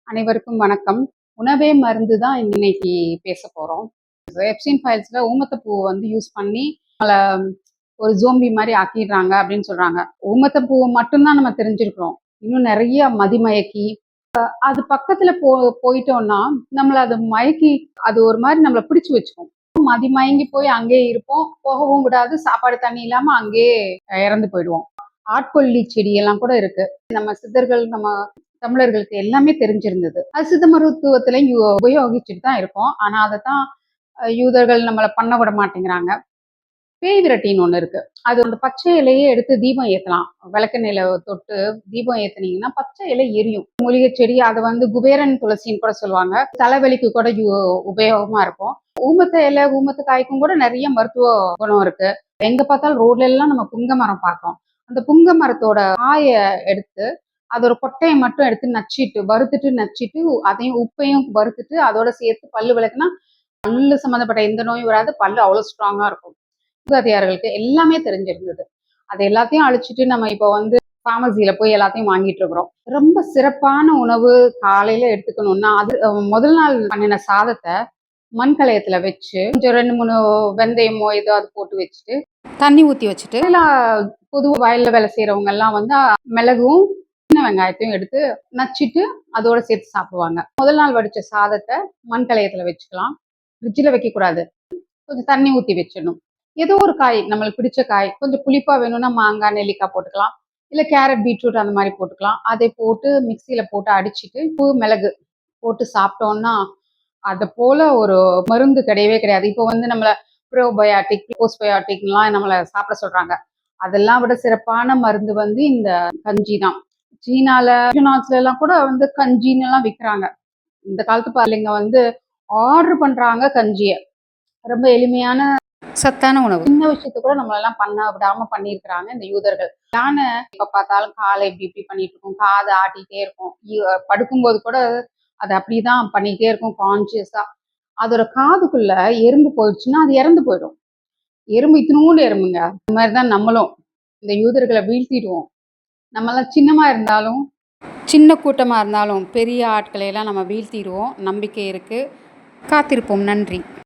அனைவருக்கும் வணக்கம். உணவே மருந்து தான் இன்னைக்கு பேச போறோம். எப்ஸ்டீன் ஃபைல்ஸ்ல ஊமத்தப்பூவ யூஸ் பண்ணி நம்மள ஒரு ஜோம்பி மாரி ஆக்கிடுறாங்க அப்படின்னு சொல்றாங்க. ஊமத்தப்பூவ மட்டும் தான் நம்ம தெரிஞ்சிருக்கிறோம். இன்னும் நெறைய மதிமயக்கி, அது பக்கத்துல போயிட்டோம்னா, நம்மள அது மயக்கி அது ஒரு மாரி நம்மள பிடிச்சு வச்சுக்கும். மதிமயங்கி போய் அங்கேயே இருப்போம். போகவும் விடாது. சாப்பாடு, தண்ணி இல்லாம அங்கேயே இறந்து போயிடுவோம். ஆட்கொல்லி செடி எல்லாம் கூட இருக்கு. நம்ம சித்தர்கள், நம்ம தமிழர்களுக்கு எல்லாமே தெரிஞ்சிருந்தது. அது சித்த மருத்துவத்திலையும் உபயோகிச்சுட்டு தான் இருக்கோம். ஆனா அதத்தான் யூதர்கள் நம்மள பண்ண விட மாட்டேங்கிறாங்க. பேய் விரட்டின்னு ஒண்ணு இருக்கு. அது அந்த பச்சை இலையே எடுத்து தீபம் ஏத்தலாம். விளக்கெண்ணெயில தொட்டு தீபம் ஏத்துனீங்கன்னா, பச்சை இலை எரியும். மூலிகை செடி அத குபேரன் துளசின்னு கூட சொல்லுவாங்க. தலைவலிக்கு கூட உபயோகமா இருக்கும். ஊமத்த இலை, ஊமத்த காய்க்கும் கூட நிறைய மருத்துவ குணம் இருக்கு. எங்க பார்த்தாலும் ரோட்ல எல்லாம் நம்ம புங்க மரம் பார்க்கிறோம். அந்த புங்க மரத்தோட காய எடுத்து அதோட கொட்டையை மட்டும் எடுத்து நச்சிட்டு, வறுத்துட்டு நச்சிட்டு, அதையும் உப்பையும் வறுத்துட்டு அதோட சேர்த்து பல்லு விளக்குனா, பல்லு சம்மந்தப்பட்ட எந்த நோயும் வராது. பல்லு அவ்வளவு ஸ்ட்ராங்கா இருக்கும். மூதாதையர்களுக்கு எல்லாமே தெரிஞ்சிருந்தது. அது எல்லாத்தையும் அழிச்சிட்டு நம்ம இப்போ ஃபார்மசியில போய் எல்லாத்தையும் வாங்கிட்டு இருக்கிறோம். ரொம்ப சிறப்பான உணவு காலையில எடுத்துக்கணும்னா, அது முதல் நாள் பண்ணின சாதத்தை மண்கலயத்துல வச்சு கொஞ்சம் 2, 3 வெந்தயமோ ஏதாவது போட்டு வச்சுட்டு தண்ணி ஊத்தி வச்சுட்டு, பொதுவா வயல்ல வேலை செய்யறவங்க எல்லாம் மிளகும் சின்ன வெங்காயத்தையும் எடுத்து நச்சிட்டு அதோட சேர்த்து சாப்பிடுவாங்க. முதல் நாள் வடிச்ச சாதத்தை மண்கலயத்துல வச்சுக்கலாம். ஃப்ரிட்ஜில் வைக்க கூடாது. கொஞ்சம் தண்ணி ஊத்தி வச்சிடணும். ஏதோ ஒரு காய் நம்மளுக்கு பிடிச்ச காய், கொஞ்சம் புளிப்பா வேணும்னா மாங்காய், நெல்லிக்காய் போட்டுக்கலாம். இல்ல கேரட், பீட்ரூட் அந்த மாதிரி போட்டுக்கலாம். அதை போட்டு மிக்சியில போட்டு அடிச்சுட்டு உப்பு, மிளகு போட்டு சாப்பிட்டோம்னா அதை போல ஒரு மருந்து கிடையவே கிடையாது. இப்போ நம்மள ப்ரோபயாட்டிக், போஸ்பயாட்டிக்லாம் நம்மளை சாப்பிட சொல்றாங்க. அதெல்லாம் விட சிறப்பான மருந்து இந்த கஞ்சி தான். சீனால எல்லாம் கூட கஞ்சின்னு எல்லாம் விற்கிறாங்க. இந்த காலத்து பிள்ளைங்க ஆர்டர் பண்றாங்க கஞ்சிய. ரொம்ப எளிமையான சத்தான உணவு. சின்ன விஷயத்த கூட நம்மள எல்லாம் பண்ண விடாம பண்ணியிருக்கிறாங்க இந்த யூதர்கள். யானை எப்ப பார்த்தாலும் காலை இப்படி பண்ணிட்டு இருக்கும், காதை ஆட்டிகிட்டே இருக்கும். படுக்கும்போது கூட அது அப்படிதான் பண்ணிக்கிட்டே இருக்கும் கான்சியஸா. அதோட காதுக்குள்ள எறும்பு போயிடுச்சுன்னா அது இறந்து போயிடும். எறும்பு இத்தினூண்டு எறும்புங்க. இந்த மாதிரிதான் நம்மளும் இந்த யூதர்களை வீழ்த்திடுவோம். நம்மளாம் சின்ன கூட்டமா இருந்தாலும் பெரிய ஆட்களை எல்லாம் நம்ம வீழ்த்திடுவோம். நம்பிக்கை இருக்கு. காத்திருப்போம். நன்றி.